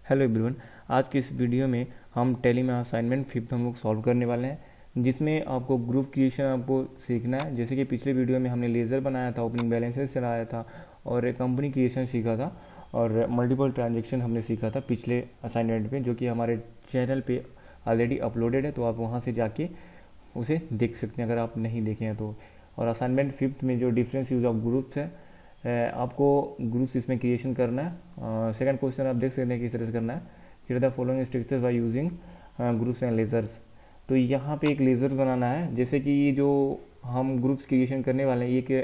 Hello everyone. आज की इस वीडियो में हम टैली में असाइनमेंट फिफ्थ हम लोग सॉल्व करने वाले हैं, जिसमें आपको ग्रुप क्रिएशन आपको सीखना है। जैसे कि पिछले वीडियो में हमने लेज़र बनाया था, ओपनिंग बैलेंसेस चलाया था और कंपनी क्रिएशन सीखा था और मल्टीपल ट्रांजेक्शन हमने सीखा था पिछले असाइनमेंट में, जो कि हमारे चैनल पे ऑलरेडी अपलोडेड है, तो आप वहाँ से जाके उसे देख सकते हैं अगर आप नहीं देखे हैं तो। और असाइनमेंट फिफ्थ में जो डिफरेंस यूज ऑफ ग्रुप्स है, आपको ग्रुप्स इसमें क्रिएशन करना है। सेकंड क्वेश्चन आप देख सकते हैं किस तरह से करना है। Create the following structures by using groups and ledgers. तो यहाँ पे एक लेज़र बनाना है। जैसे कि ये जो हम ग्रुप्स क्रिएशन करने वाले हैं, ये के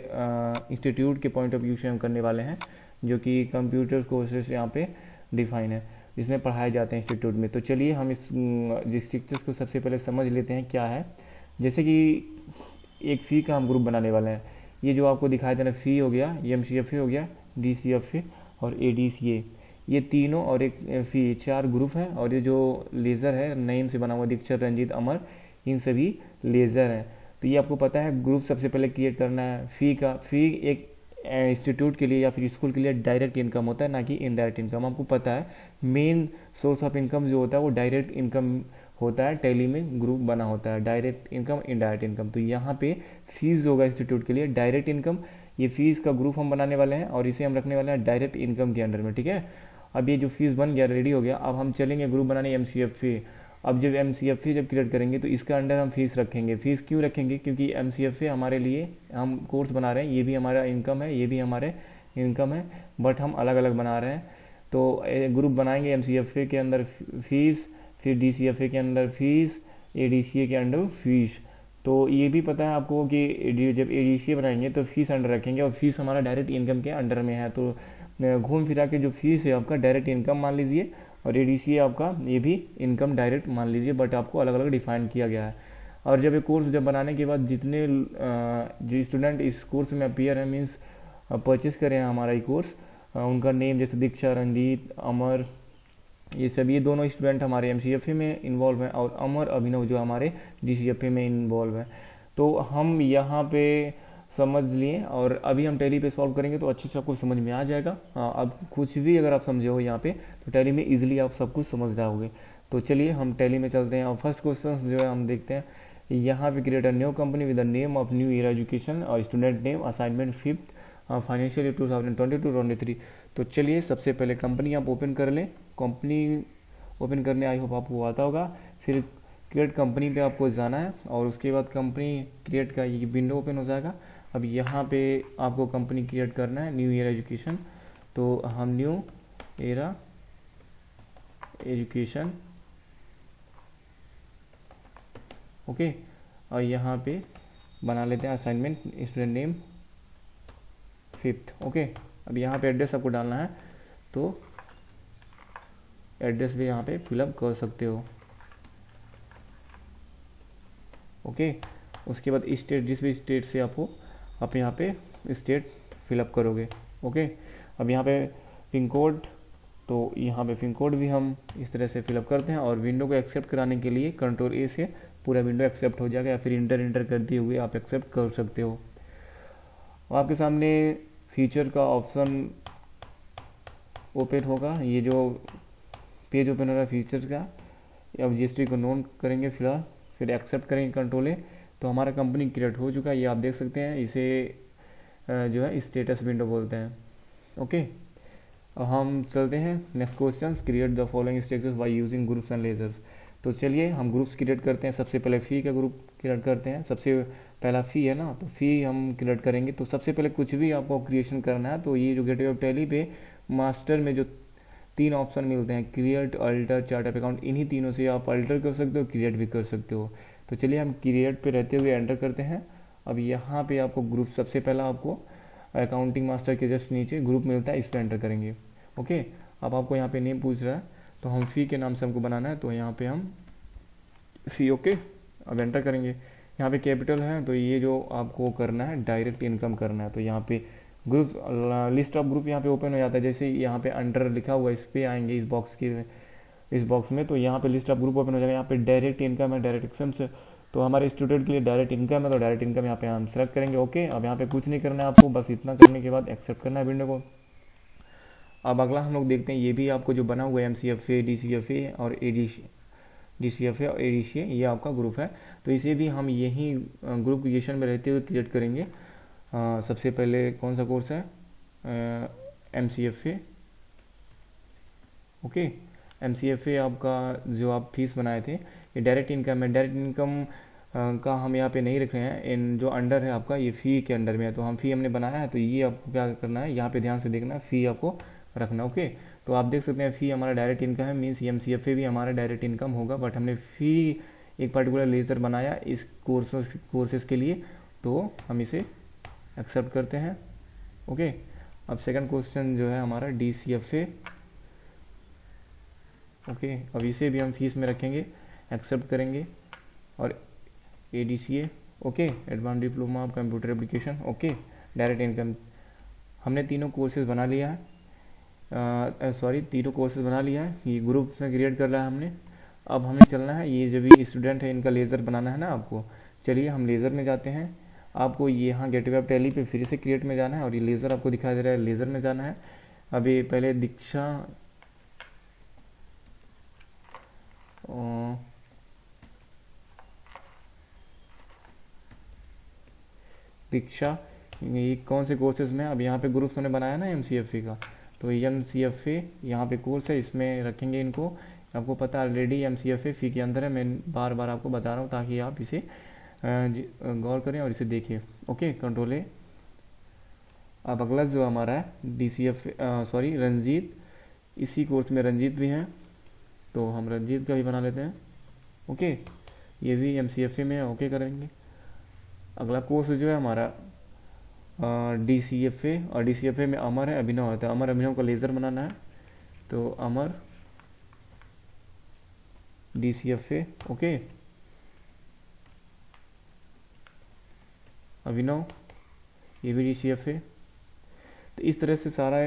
इंस्टीट्यूट के पॉइंट ऑफ व्यू से हम करने वाले हैं, जो कि कंप्यूटर कोर्सेस यहाँ पे डिफाइन है, इसमें पढ़ाए जाते हैं इंस्टीट्यूट में। तो चलिए हम इस स्ट्रक्चर्स को सबसे पहले समझ लेते हैं क्या है। जैसे कि एक फी का हम ग्रुप बनाने वाले हैं। ये जो आपको दिखाई दे रहा है, फी हो गया, एमसीएफए हो गया, डीसीएफए और एडीसीए, ये तीनों और एक फी, चार ग्रुप हैं। और ये जो लेज़र है नेम से बना हुआ, दीक्षित, रंजीत, अमर, इन सभी लेज़र हैं। तो ये आपको पता है ग्रुप सबसे पहले क्रिएट करना है। फी का, फी एक इंस्टीट्यूट के लिए या फिर स्कूल के लिए डायरेक्ट इनकम होता है, ना कि इनडायरेक्ट इनकम। आपको पता है मेन सोर्स ऑफ इनकम जो होता है वो डायरेक्ट इनकम होता है। टैली में ग्रुप बना होता है डायरेक्ट इनकम, इनडायरेक्ट इनकम। तो यहाँ पे फीस होगा इंस्टीट्यूट के लिए डायरेक्ट इनकम। ये फीस का ग्रुप हम बनाने वाले हैं और इसे हम रखने वाले हैं डायरेक्ट इनकम के अंडर में, ठीक है। अब ये जो फीस बन गया, रेडी हो गया। अब हम चलेंगे ग्रुप बनाने एमसीएफए। अब जब एमसीएफए जब क्रिएट करेंगे तो इसका अंडर हम फीस रखेंगे। फीस क्यों रखेंगे? क्योंकि एमसीएफए हमारे लिए, हम कोर्स बना रहे हैं, ये भी हमारा इनकम है, ये भी हमारे इनकम है, बट हम अलग अलग बना रहे हैं। तो ग्रुप बनाएंगे एमसीएफए के अंदर फीस, फिर डीसीएफए के अंदर फीस, एडीसीए के अंडर फीस। तो ये भी पता है आपको कि जब एडीसीए बनाएंगे तो फीस अंडर रखेंगे, और फीस हमारा डायरेक्ट इनकम के अंडर में है। तो घूम फिरा के जो फीस है आपका डायरेक्ट इनकम मान लीजिए, और एडीसीए आपका ये भी इनकम डायरेक्ट मान लीजिए, बट आपको अलग अलग डिफाइन किया गया है। और जब ये कोर्स जब बनाने के बाद जितने जो स्टूडेंट इस कोर्स में अपीयर है, मीन्स परचेस करें हमारा ये कोर्स, उनका नेम जैसे दीक्षा, रंजीत, अमर, ये सभी दोनों स्टूडेंट हमारे एमसीएफए में इन्वॉल्व हैं, और अमर, अभिनव जो हमारे डीसीएफए में इन्वॉल्व हैं। तो हम यहाँ पे समझ लिए, और अभी हम टैली पे सॉल्व करेंगे तो अच्छे से आपको समझ में आ जाएगा। अब कुछ भी अगर आप समझे हो यहाँ पे तो टैली में इजीली आप सब कुछ समझ जाओगे। तो चलिए हम टैली में चलते हैं और फर्स्ट क्वेश्चन जो है हम देखते हैं। यहाँ पे create a new company with the name of new year education और student name, assignment fifth, financial year 2022-23। तो चलिए सबसे पहले कंपनी आप ओपन कर लें। कंपनी ओपन करने आई होप आपको आता होगा। फिर क्रिएट कंपनी पे आपको जाना है, और उसके बाद कंपनी क्रिएट का ये विंडो ओपन हो जाएगा। अब यहाँ पे आपको कंपनी क्रिएट करना है, न्यू ईयर एजुकेशन। तो हम न्यू एरा एजुकेशन, ओके, और यहाँ पे बना लेते हैं assignment student name fifth, okay. अब यहाँ पे एड्रेस आपको डालना है, तो एड्रेस भी यहाँ पे फिलअप कर सकते हो, ओके। उसके बाद स्टेट, जिस भी स्टेट से आपको, आप यहाँ पे स्टेट फिलअप करोगे, ओके। अब यहाँ पे पिन कोड, तो यहाँ पे पिन कोड भी हम इस तरह से फिलअप करते हैं, और विंडो को एक्सेप्ट कराने के लिए कंट्रोल ए से पूरा विंडो एक्सेप्ट हो जाएगा, या फिर इंटर करते हुए आप एक्सेप्ट कर सकते हो। आपके सामने फीचर का ऑप्शन ओपन होगा, ये जो पेज ओपन हो रहा है फीचर्स का। अब जीएसटी को नोट करेंगे फिलहाल, फिर एक्सेप्ट करेंगे कंट्रोल ए, तो हमारा कंपनी क्रिएट हो चुका है, ये आप देख सकते हैं। इसे जो है स्टेटस विंडो बोलते हैं, ओके। अब हम चलते हैं next question, create the following structures by using groups and ledgers. तो चलिए हम ग्रुप्स क्रिएट करते हैं। सबसे पहले फी का ग्रुप क्रिएट करते हैं। सबसे पहला फी है ना, तो फी हम क्रिएट करेंगे। तो सबसे पहले कुछ भी आपको क्रिएशन करना है, तो ये जो गेटवे ऑफ टैली पे मास्टर में जो तीन ऑप्शन मिलते हैं, create, alter, chart of account, इन्हीं तीनों से आप अल्टर कर सकते हो, क्रिएट भी कर सकते हो। तो चलिए हम क्रिएट पे रहते हुए एंटर करते हैं। अब यहाँ पे आपको ग्रुप, सबसे पहला आपको अकाउंटिंग मास्टर के जस्ट नीचे ग्रुप मिलता है, इस पर एंटर करेंगे, ओके। अब आपको यहाँ पे नेम पूछ रहा है, तो हम फी के नाम से हमको बनाना है, तो यहाँ पे हम फी, ओके। अब एंटर करेंगे। यहाँ पे कैपिटल है, तो ये जो आपको करना है डायरेक्ट इनकम करना है। तो यहाँ पे ग्रुप, लिस्ट ऑफ ग्रुप यहाँ पे ओपन हो जाता है। जैसे यहाँ पे अंडर लिखा हुआ है, इस पे आएंगे, इस बॉक्स में, तो यहाँ पे लिस्ट ऑफ ग्रुप ओपन हो जाएगा। यहाँ पे डायरेक्ट इनकम है, डायरेक्ट एक्सपेंस, तो हमारे स्टूडेंट के लिए डायरेक्ट इनकम है, तो डायरेक्ट इनकम यहाँ पे हम सेलेक्ट करेंगे, ओके। अब यहाँ पे कुछ नहीं करना है आपको, बस इतना करने के बाद एक्सेप्ट करना है विंडो को। अब अगला हम लोग देखते हैं, ये भी आपको जो बना हुआ है MCFA, DCFA और DCFA और ADCA, ये आपका ग्रुप है। तो इसे भी हम यही ग्रुप क्रिएशन में रहते हुए क्रिएट करेंगे। सबसे पहले कौन सा कोर्स है, MCFA। ओके, MCFA आपका जो आप फीस बनाए थे, ये डायरेक्ट इनकम है। डायरेक्ट इनकम का हम यहाँ पे नहीं रख रहे हैं, इन जो अंडर है आपका, ये फ़ी के अंडर में है। तो हम फ़ी हमने बनाया है, तो ये आपको क्या करना है, यहाँ पे ध्यान से देखना है, फ़ी आपको रखना। ओके, तो आप देख सकते हैं फ़ी हमारा डायरेक्ट इनकम है, मीन्स MCFA भी हमारा डायरेक्ट इनकम होगा, बट हमने फ़ी एक पर्टिकुलर लेजर बनाया इस कोर्सेज के लिए, तो हम इसे एक्सेप्ट करते हैं। ओके, अब सेकंड क्वेश्चन जो है हमारा DCFA। ओके, अब इसे भी हम फीस में रखेंगे, एक्सेप्ट करेंगे। और ADCA, okay, advance diploma of computer application. Okay, direct income, हमने तीनों कोर्सेज बना लिया है, तीनों कोर्सेज बना लिया है, ये ग्रुप में क्रिएट कर रहा है हमने। अब हमें चलना है, ये जो भी स्टूडेंट है इनका लेज़र बनाना है ना आपको। चलिए हम लेज़र में जाते हैं। आपको यहाँ गेटवे ऑफ टैली पे फिर से क्रिएट में जाना है, और ये लेज़र आपको दिखाई दे रहा है, लेज़र में जाना है। अभी पहले दीक्षा, ये कौन से कोर्सेज में, अब यहाँ पे ग्रुप्स हमने बनाया ना MCFA का, तो MCFA यहाँ पे कोर्स है, इसमें रखेंगे इनको। आपको पता ऑलरेडी MCFA फी के अंदर है, मैं बार बार आपको बता रहा हूँ ताकि आप इसे गौर करें और इसे देखिए। ओके, कंट्रोल ए। अब अगला जो हमारा है DCFA, रंजीत, इसी कोर्स में रंजीत भी हैं, तो हम रंजीत का भी बना लेते हैं। ओके, ये भी MCFA में है, ओके करेंगे। अगला कोर्स जो है हमारा DCFA, और DCFA में अमर है, अभिनव होता है। अमर अभिनव का लेज़र बनाना है, तो अमर DCFA। ओके, अभिनव, ये भी DCFA। तो इस तरह से सारा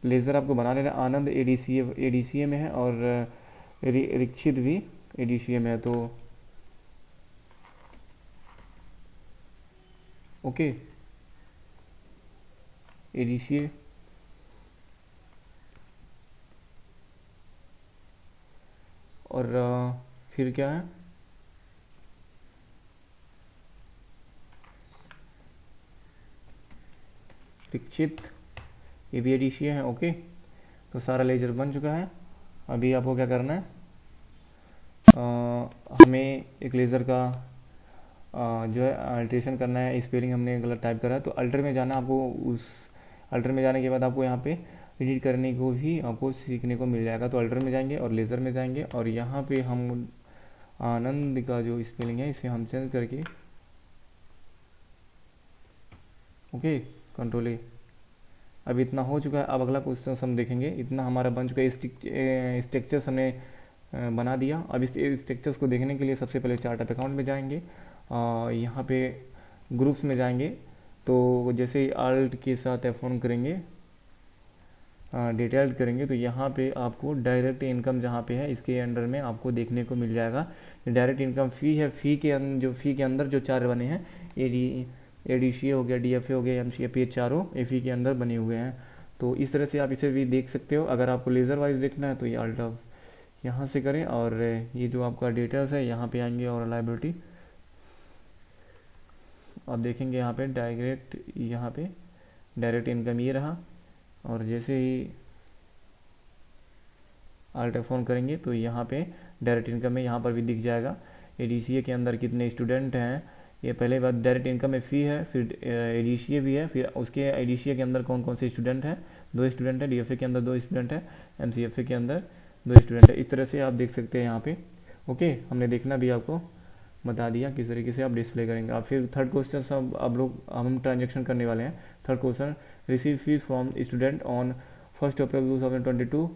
लेज़र आपको बना लेना। आनंद ADCA में है, और रिक्षित भी ADCA में है, तो ओके, ADCA। और फिर क्या है, दीक्षित, ये भी ADCA है। ओके, तो सारा लेजर बन चुका है। अभी आपको क्या करना है, हमें एक लेज़र का जो है अल्ट्रेशन करना है। स्पेलिंग हमने गलत टाइप करा है, तो अल्टर में जाना आपको। उस अल्टर में जाने के बाद आपको यहाँ पे एडिट करने को भी आपको सीखने को मिल जाएगा। तो अल्टर में जाएंगे और लेज़र में जाएंगे, और यहाँ पे हम आनंद का जो स्पेलिंग है इसे हम चेंज करके, ओके, कंट्रोल ए। अब इतना हो चुका है। अब अगला क्वेश्चन हम देखेंगे। इतना हमारा बन चुका है, स्ट्रक्चर्स हमने बना दिया। अब इस स्ट्रक्चर्स को देखने के लिए सबसे पहले चार्ट ऑफ अकाउंट में जाएंगे, यहाँ पे ग्रुप्स में जाएंगे। तो जैसे ही अल्ट के साथ F1 करेंगे, डिटेल्ड करेंगे, तो यहाँ पे आपको डायरेक्ट इनकम जहाँ पे है इसके अंडर में आपको देखने को मिल जाएगा। डायरेक्ट इनकम फ़ी है, फ़ी के अंदर जो चार बने हैं, ADCA हो गया, DFA हो गया, MCFA, ये चारों फ़ी के अंदर बने हुए हैं। तो इस तरह से आप इसे भी देख सकते हो। अगर आपको लेज़र वाइज देखना है तो ये अल्ट यहाँ से करें, और ये जो आपका डिटेल्स है यहाँ पे आएंगे, और लाइबिलिटी आप देखेंगे यहाँ पे डायरेक्ट इनकम ये रहा। और जैसे ही अल्ट F1 करेंगे तो यहाँ पे डायरेक्ट इनकम में यहाँ पर भी दिख जाएगा ADCA के अंदर कितने स्टूडेंट हैं। ये पहले बात डायरेक्ट इनकम में फ़ी है, फिर ADCA भी है, फिर उसके ADCA के अंदर कौन कौन से स्टूडेंट हैं, 2 स्टूडेंट है, DFA के अंदर 2 स्टूडेंट है, MCFA के अंदर 2 स्टूडेंट है। इस तरह से आप देख सकते हैं यहाँ पे। ओके, हमने देखना भी आपको बता दिया किस तरीके से आप डिस्प्ले करेंगे। अब फिर थर्ड क्वेश्चन हम ट्रांजेक्शन करने वाले हैं। Third question, receive fees from student on 1 April 2022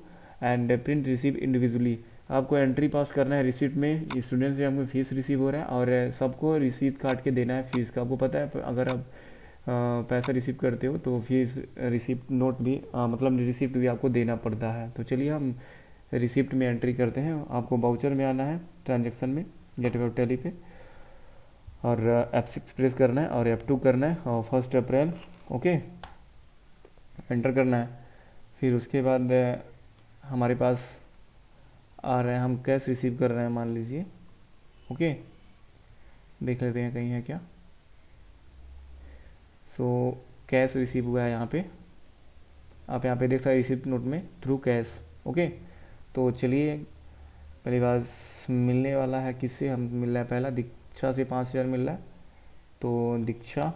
and print receive individually. आपको एंट्री पास करना है रिसीप्ट में, स्टूडेंट से हमको फीस रिसीव हो रहा है, और सबको रिसीप्ट काट के देना है फीस का। आपको पता है अगर आप पैसा रिसीव करते हो तो फीस रिसीप्ट नोट भी मतलब रिसीप्ट भी आपको देना पड़ता है। तो चलिए हम रिसीप्ट में एंट्री करते हैं। आपको बाउचर में आना है, ट्रांजेक्शन में, गेटवे ऑफ टैली पे, और F6 प्रेस करना है और F2 करना है, और 1 अप्रैल ओके एंटर करना है। फिर उसके बाद हमारे पास आ रहा है, हम कैश रिसीव कर रहे हैं मान लीजिए। ओके, देख लेते हैं कहीं है क्या। सो कैश रिसीव हुआ है यहाँ पे, आप यहाँ पे देख सकते हैं रिसिप्ट नोट में थ्रू कैश। ओके, तो चलिए पहली बार मिलने वाला है किससे, हम मिल रहा है पहला दीक्षा से 5000 मिल रहा है, तो दीक्षा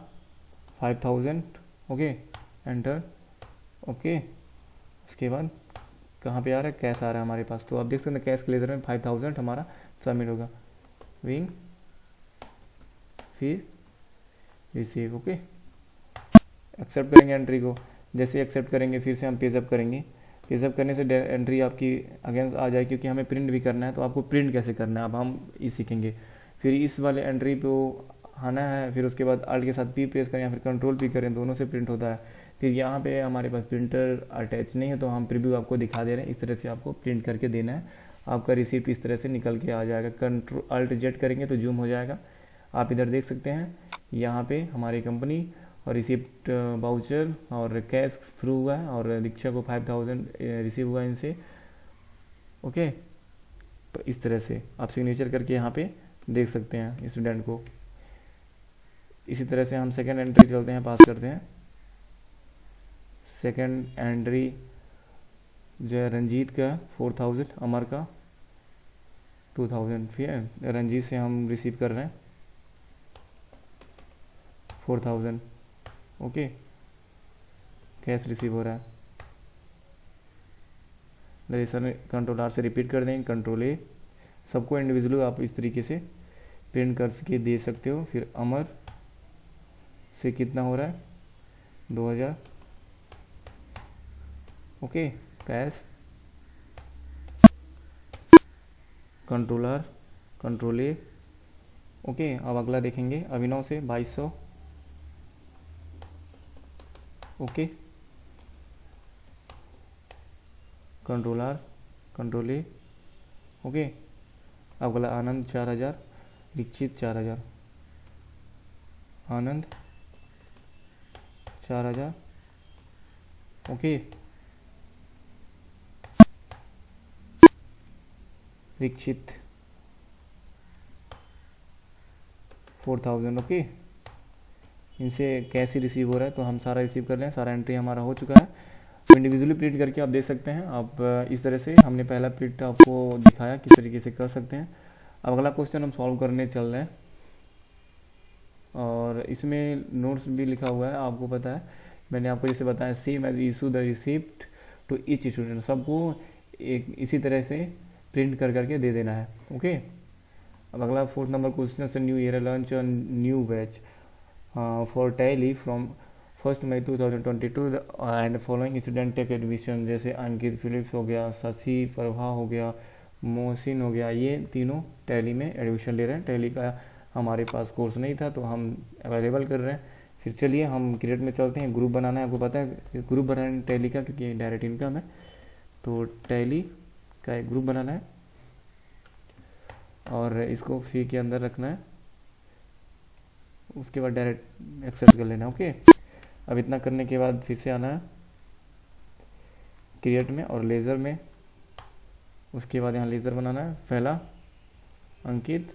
5000। Okay, enter. ओके, उसके बाद कहाँ पे आ रहा है, कैश आ रहा है हमारे पास, तो आप देख सकते हैं कैश क्लेजर में 5000 हमारा सबमिट होगा। विंग फिर रिसीव। ओके, एक्सेप्ट करेंगे एंट्री को, जैसे एक्सेप्ट करेंगे फिर से हम पेजअप करेंगे। पेजअप करने से एंट्री आपकी अगेंस्ट आ जाए, क्योंकि हमें प्रिंट भी करना है, तो आपको प्रिंट कैसे करना है अब हम ये सीखेंगे। फिर इस वाले एंट्री पे आना है, फिर उसके बाद अल्ट के साथ पी प्रेस करें या फिर कंट्रोल पी करें, दोनों से प्रिंट होता है। फिर यहाँ पे हमारे पास प्रिंटर अटैच नहीं है, तो हम प्रीव्यू आपको दिखा दे रहे हैं, इस तरह से आपको प्रिंट करके देना है। आपका रिसीप्ट इस तरह से निकल के आ जाएगा, कंट्रोल अल्ट जेड करेंगे तो जूम हो जाएगा। आप इधर देख सकते हैं यहाँ पे हमारी कंपनी और रिसिप्ट बाउचर और कैश थ्रू हुआ है, और दीक्षा को 5000 रिसीव हुआ इनसे। ओके, तो इस तरह से आप सिग्नेचर करके यहाँ पे देख सकते हैं स्टूडेंट को। इसी तरह से हम सेकेंड एंट्री चलते हैं, पास करते हैं। सेकेंड एंट्री जो है रंजीत का 4000, अमर का 2000। फिर रंजीत से हम रिसीव कर रहे हैं 4000। ओके, कैश रिसीव हो रहा है। रजिस्टर कंट्रोल आर से रिपीट कर देंगे, कंट्रोल ए। सबको इंडिविजुअली आप इस तरीके से प्रिंट करके दे सकते हो। फिर अमर से कितना हो रहा है 2000। Okay, cash control R control A. Okay, अब अगला देखेंगे अभिनव से 2200। Okay, control R control A. Okay, अब अगला आनंद 4000, दीक्षित 4000, आनंद 4000। ओके, दीक्षित 4000। ओके, इनसे कैसे रिसीव हो रहा है, तो हम सारा रिसीव कर लें, सारा एंट्री हमारा हो चुका है। तो इंडिविजुअली प्रिंट करके आप देख सकते हैं। आप इस तरह से हमने पहला प्रिंट आपको दिखाया किस तरीके से कर सकते हैं। अब अगला क्वेश्चन हम सॉल्व करने चल रहे हैं, और इसमें नोट्स भी लिखा हुआ है, आपको पता है मैंने आपको जैसे बताया, same as issue the receipt to each student, सबको एक इसी तरह से प्रिंट कर करके दे देना है। ओके, अब अगला 4th नंबर क्वेश्चन से new year launch on new batch for Tally from 1 May 2022 and following student take admission, जैसे अंकित फिलिप्स हो गया, शशि प्रभा हो गया, मोहसिन हो गया, ये तीनों टैली में एडमिशन ले रहे हैं। टैली का हमारे पास कोर्स नहीं था, तो हम अवेलेबल कर रहे हैं। फिर चलिए हम क्रिएट में चलते हैं, ग्रुप बनाना है, आपको पता है ग्रुप बनाना टैली का, क्योंकि डायरेक्ट इनकम है, तो टैली का एक ग्रुप बनाना है और इसको फी के अंदर रखना है, उसके बाद डायरेक्ट एक्सेप्ट कर लेना। ओके, अब इतना करने के बाद फिर से आना है क्रिएट में और लेज़र में, उसके बाद यहाँ लेज़र बनाना है। पहला अंकित,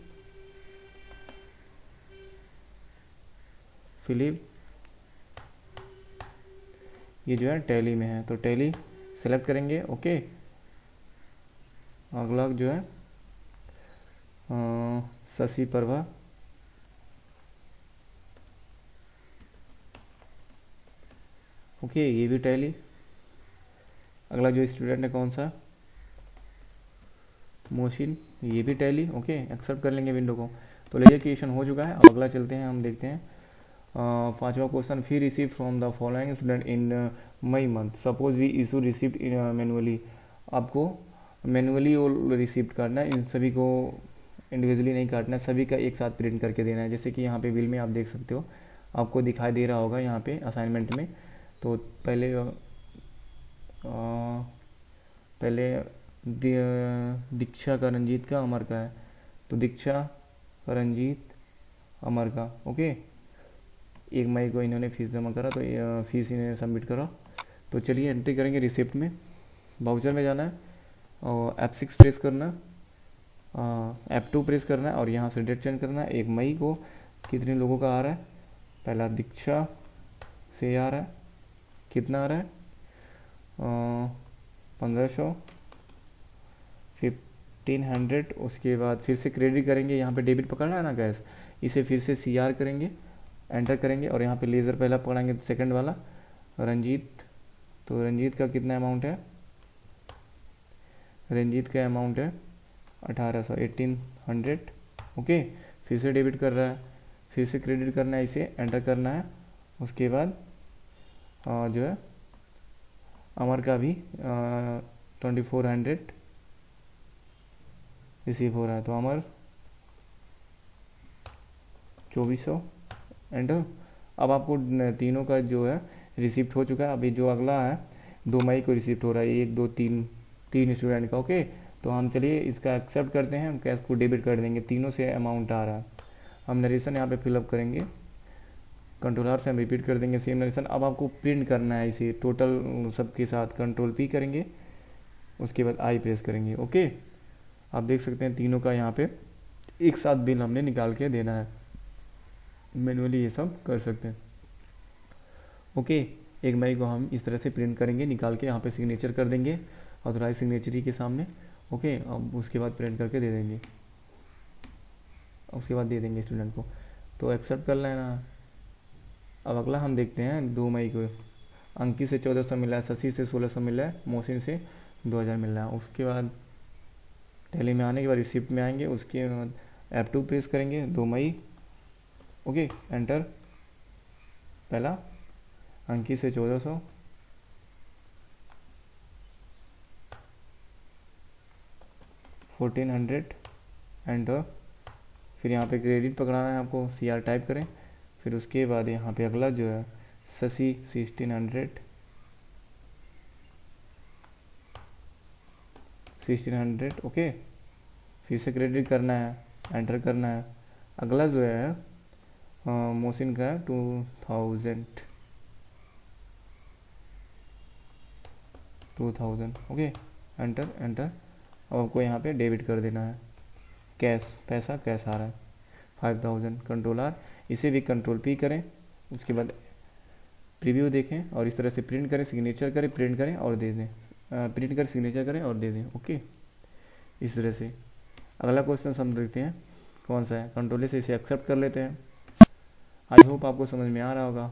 फिलिप, ये जो है टैली में है, तो टैली सेलेक्ट करेंगे। ओके, अगला जो है शशि प्रभा, ओके, ये भी टैली। अगला जो स्टूडेंट है कौन सा, मोहसिन, ये भी टैली। ओके, एक्सेप्ट कर लेंगे विंडो को। तो लेजर क्रिएशन हो चुका है। अब अगला चलते हैं, हम देखते हैं 5वां question, fee receive from the following student in May month, suppose we issue receipt manually, आपको मैनुअली वो रिसिप्ट काटना है, इन सभी को इंडिविजुअली नहीं काटना है, सभी का एक साथ प्रिंट करके देना है। जैसे कि यहाँ पे बिल में आप देख सकते हो, आपको दिखाई दे रहा होगा यहाँ पे असाइनमेंट में। तो पहले दीक्षा का, रंजीत का, अमर का है, तो दीक्षा, रंजीत, अमर का। ओके, 1 मई को इन्होंने फीस जमा करा, तो फीस इन्हें सबमिट करा। तो चलिए एंट्री करेंगे रिसिप्ट में, वाउचर में जाना है और F6 प्रेस करना, F2 प्रेस करना है और यहाँ से डेट चेंज करना है। 1 मई को कितने लोगों का आ रहा है, पहला दीक्षा से आ रहा है, कितना आ रहा है 1500 1500। उसके बाद फिर से क्रेडिट करेंगे, यहाँ पे डेबिट पकड़ना है ना गैस, इसे फिर से CR करेंगे, एंटर करेंगे और यहाँ पे लेज़र पहला पकड़ाएंगे सेकंड वाला रंजीत। तो रंजीत का कितना अमाउंट है, रंजीत का अमाउंट है 1800 1800। ओके, फिर से डेबिट कर रहा है, फिर से क्रेडिट करना है, इसे एंटर करना है। उसके बाद जो है अमर का भी 2400 रिसीव हो रहा है, तो अमर 2400 एंटर। अब आपको तीनों का जो है रिसिप्ट हो चुका है। अभी जो अगला है 2 मई को रिसिप्ट हो रहा है, 1 2 3 3 स्टूडेंट का। ओके, तो हम चलिए इसका एक्सेप्ट करते हैं, हम कैश को डेबिट कर देंगे, तीनों से अमाउंट आ रहा है। हम नरेशन यहाँ पे फिलअप करेंगे, कंट्रोलर से हम रिपीट कर देंगे सेम नरेशन। अब आपको प्रिंट करना है इसे टोटल सबके साथ, कंट्रोल P करेंगे, उसके बाद I प्रेस करेंगे। ओके, आप देख सकते हैं तीनों का यहाँ पे एक साथ बिल हमने निकाल के देना है, मैनुअली ये सब कर सकते हैं। ओके, 1 मई को हम इस तरह से प्रिंट करेंगे, निकाल के यहाँ पे सिग्नेचर कर देंगे ऑथोराइज सिग्नेचरी के सामने। ओके, अब उसके बाद प्रिंट करके दे देंगे, उसके बाद दे देंगे स्टूडेंट को। तो एक्सेप्ट कर लेना। अब अगला हम देखते हैं 2 मई को अंकित से 1400 मिला है, शशि से 1600 मिला है, मोहसिन से 2000 मिल रहा है। उसके बाद टैली में आने के बाद रिसिप्ट में आएंगे, उसके बाद F2 प्रेस करेंगे 2 मई। Okay, enter. पहला अंकित से 1400, एंटर। फिर यहाँ पे क्रेडिट पकड़ाना है आपको, CR टाइप करें। फिर उसके बाद यहाँ पे अगला जो है शशि 1600। ओके, फिर से क्रेडिट करना है, एंटर करना है। अगला जो है मोहसिन का 2000। Okay, enter enter. अब आपको यहाँ पे डेबिट कर देना है, कैश पैसा कैश आ रहा है 5000, कंट्रोलर। इसे भी कंट्रोल P करें, उसके बाद प्रीव्यू देखें और इस तरह से प्रिंट करें, सिग्नेचर करें, प्रिंट करें और दे दें, प्रिंट कर सिग्नेचर करें और दे दें। ओके, इस तरह से। अगला क्वेश्चन हम देखते हैं कौन सा है, कंट्रोल से इसे एक्सेप्ट कर लेते हैं। आई होप आपको समझ में आ रहा होगा।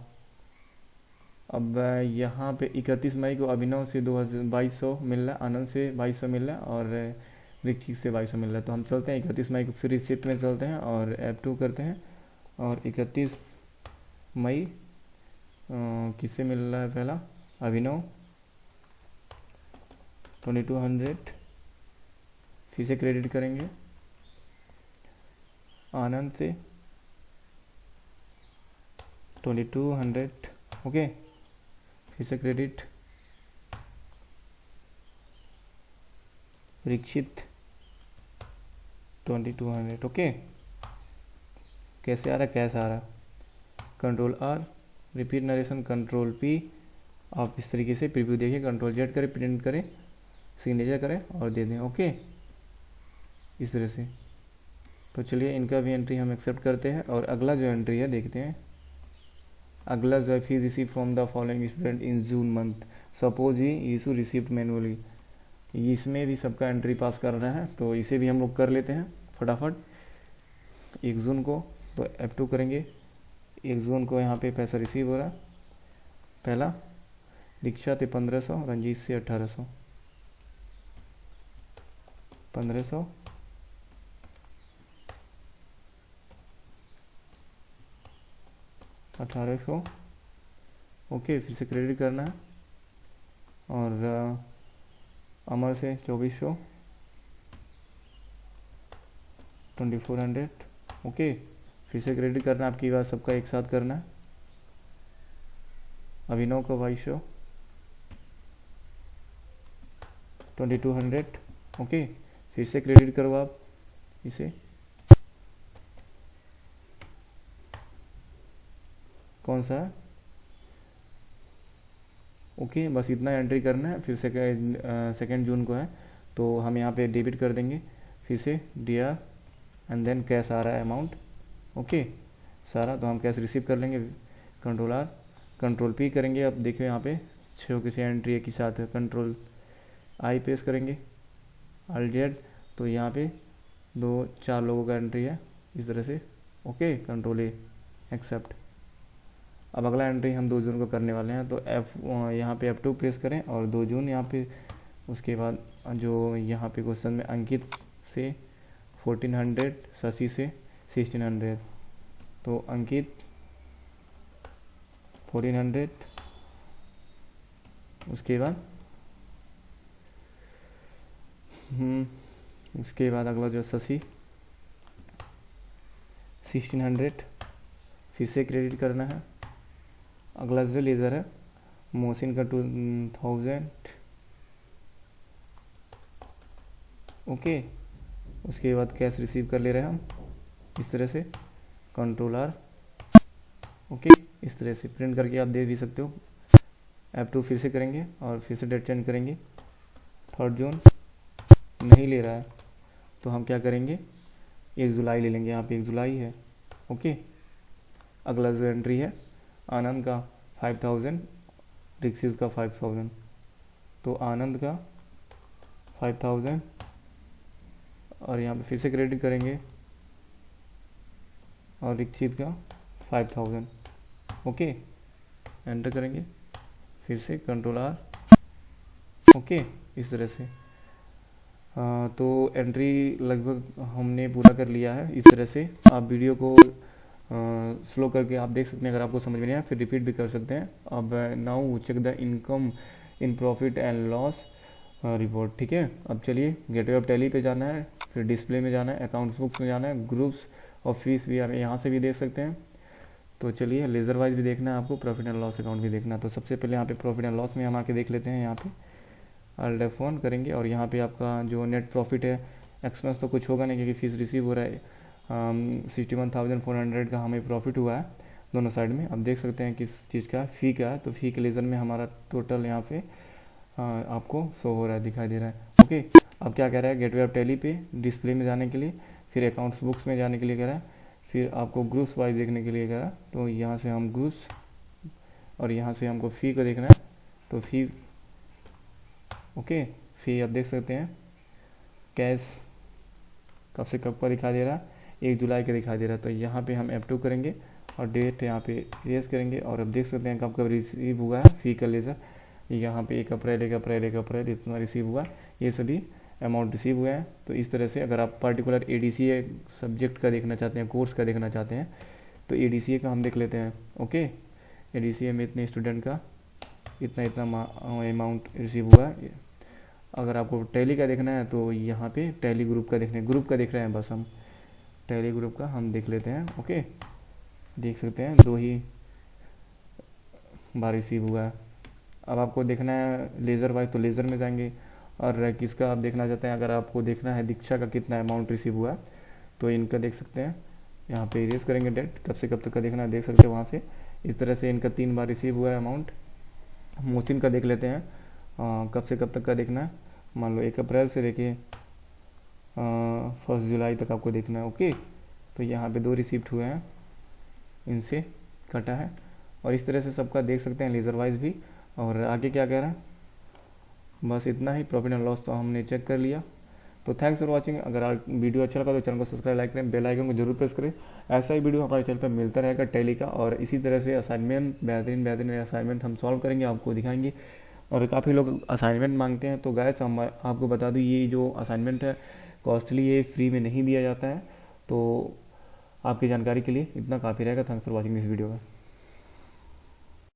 अब यहाँ पे 31 मई को अभिनव से 2200 मिल रहा है, आनंद से 2200 मिल रहा है और ऋषिक से 2200 मिल रहा है। तो हम चलते हैं 31 मई को फिर रिसिप्ट में चलते हैं और F2 करते हैं और 31 मई किससे मिल रहा है, पहला अभिनव 2200, फिर से क्रेडिट करेंगे आनंद से 2200। ओके, फिर से क्रेडिट परीक्षित 2200। ओके, कैसे आ रहा है, कैसे आ रहा है, control R, repeat narration, control P। आप इस तरीके से प्रीव्यू देखिए, कंट्रोल Z करें, प्रिंट करें, सिग्नेचर करें और दे दें। ओके, इस तरह से। तो चलिए इनका भी एंट्री हम एक्सेप्ट करते हैं और अगला जो एंट्री है देखते हैं। अगला जो है fee receive from the following student in June month, suppose he issue received manually. इसमें भी सबका एंट्री पास करना है, तो इसे भी हम लोग कर लेते हैं फटाफट। 1 जून को तो F2 करेंगे, 1 जून को यहाँ पे पैसा रिसीव हो रहा। पहला दीक्षा से 1500, रंजीत से 1800, 1500 1800। ओके, फिर से क्रेडिट करना है और अमर से 2400, 2400। ओके, फिर से क्रेडिट करना है, आपकी बात सबका एक साथ करना है। अभिनव को 2200, 2200। ओके, फिर से क्रेडिट करो आप इसे, कौन सा है ओके, बस इतना एंट्री करना है। फिर सेकेंड जून को है तो हम यहाँ पे डेबिट कर देंगे फिर से D R, and then cash आ रहा है अमाउंट, ओके सारा, तो हम कैश रिसीव कर लेंगे। कंट्रोल आर, कंट्रोल पी करेंगे। अब देखिए यहाँ पे 6 की 6 एंट्री एक ही साथ है। कंट्रोल आई प्रेस करेंगे, अल्ट जेड, तो यहाँ पे 4 लोगों का एंट्री है इस तरह से, ओके। कंट्रोल ए, एक्सेप्ट। अब अगला एंट्री हम 2 जून को करने वाले हैं, तो यहाँ पे F2 प्रेस करें और 2 जून यहाँ पे। उसके बाद जो यहाँ पे क्वेश्चन में अंकित से 1400, शशि से 1600, तो अंकित 1400, उसके बाद अगला जो शशि 1600 फिर से क्रेडिट करना है। अगला जो लेज़र है मोहसिन का 2000, ओके। उसके बाद कैश रिसीव कर ले रहे हैं हम इस तरह से, कंट्रोल आर, ओके। इस तरह से प्रिंट करके आप देख भी सकते हो। F2 फिर से करेंगे और फिर से डेट चेंज करेंगे। 3 जून नहीं ले रहा है तो हम क्या करेंगे, 1 जुलाई ले लेंगे। यहाँ पे 1 जुलाई है, ओके। अगला जो एंट्री है आनंद का 5000, रिक्सिस का 5000, तो आनंद का 5000 और यहाँ पे फिर से क्रेडिट करेंगे और रिक्सित का 5000, ओके। एंटर करेंगे फिर से कंट्रोल आर, ओके। इस तरह से तो एंट्री लगभग हमने पूरा कर लिया है। इस तरह से आप वीडियो को स्लो करके आप देख सकते हैं। अगर आपको समझ में नहीं आया फिर रिपीट भी कर सकते हैं। अब now check the income in profit and loss report, ठीक है। अब चलिए गेटवे ऑफ टैली पे जाना है, फिर डिस्प्ले में जाना है, अकाउंट्स बुक्स में जाना है, ग्रुप्स और फीस भी आप यहाँ से भी देख सकते हैं। तो चलिए लेज़र वाइज भी देखना है आपको, प्रॉफिट एंड लॉस अकाउंट भी देखना है। तो सबसे पहले यहाँ पे प्रॉफिट एंड लॉस में हम आके देख लेते हैं। यहाँ पे अल्ट F1 करेंगे और यहाँ पे आपका जो नेट प्रॉफिट है, एक्सपेंस तो कुछ होगा नहीं क्योंकि फीस रिसीव हो रहा है। 61,400 का हमें प्रॉफिट हुआ है दोनों साइड में। अब देख सकते हैं किस चीज़ का, फ़ी का है, तो फ़ी के लेज़र में हमारा टोटल यहाँ पे आपको शो हो रहा है, दिखाई दे रहा है, ओके। अब क्या कह रहा है, गेटवे ऑफ टैली पे डिस्प्ले में जाने के लिए, फिर अकाउंट्स बुक्स में जाने के लिए कह रहा है, फिर आपको ग्रुप्स वाइज देखने के लिए कह रहा है। तो यहाँ से हम ग्रुप्स और यहाँ से हमको फ़ी को देखना है, तो फ़ी, ओके। फ़ी आप देख सकते हैं कैश कब से कब का दिखा दे रहा है, 1 जुलाई का दिखा दे रहा है। तो यहाँ पे हम F2 करेंगे और डेट यहाँ पे रेस करेंगे और अब देख सकते हैं कब कब रिसीव हुआ है फ़ी का लेज़र। यहाँ पे 1 अप्रैल इतना रिसीव हुआ, ये सभी अमाउंट रिसीव हुए हैं। तो इस तरह से अगर आप पर्टिकुलर ADCA सब्जेक्ट का देखना चाहते हैं, कोर्स का देखना चाहते हैं, तो ADCA का हम देख लेते हैं, ओके। ADCA में इतने स्टूडेंट का इतना अमाउंट रिसीव हुआ है। अगर आपको टैली का देखना है तो यहाँ पे टैली ग्रुप का देखना है, ग्रुप का देख रहे हैं बस हम, टैली ग्रुप का हम देख लेते हैं, ओके। देख सकते हैं 2 ही बार रिसीव हुआ है। अब आपको देखना है लेज़र वाइज, तो लेज़र में जाएंगे और किसका आप देखना चाहते हैं, अगर आपको देखना है दीक्षा का कितना अमाउंट रिसीव हुआ है तो इनका देख सकते हैं। यहाँ पे इरेज करेंगे डेट, कब से कब तक का देखना है, देख सकते हैं वहाँ से। इस तरह से इनका 3 बार रिसीव हुआ है अमाउंट। मोहसिन का देख लेते हैं कब से कब तक का देखना है, मान लो 1 अप्रैल से लेके 1 जुलाई तक आपको देखना है, ओके। तो यहाँ पे 2 रिसीप्ट हुए हैं, इनसे कटा है। और इस तरह से सबका देख सकते हैं लेज़र वाइज भी। और आगे क्या कह रहा है, बस इतना ही। प्रॉफिट एंड लॉस तो हमने चेक कर लिया। तो थैंक्स फॉर वाचिंग। अगर वीडियो अच्छा लगा तो चैनल को सब्सक्राइब, लाइक करें, बेल आइकन को जरूर प्रेस करें। ऐसा ही वीडियो हमारे चैनल पर मिलता रहेगा टैली का, और इसी तरह से असाइनमेंट बेहतरीन असाइनमेंट हम सॉल्व करेंगे, आपको दिखाएंगे। और काफ़ी लोग असाइनमेंट मांगते हैं, तो गाइस हम आपको बता दूँ ये जो असाइनमेंट है कॉस्टली, ये फ्री में नहीं दिया जाता है। तो आपकी जानकारी के लिए इतना काफ़ी रहेगा। Thanks for watching this video.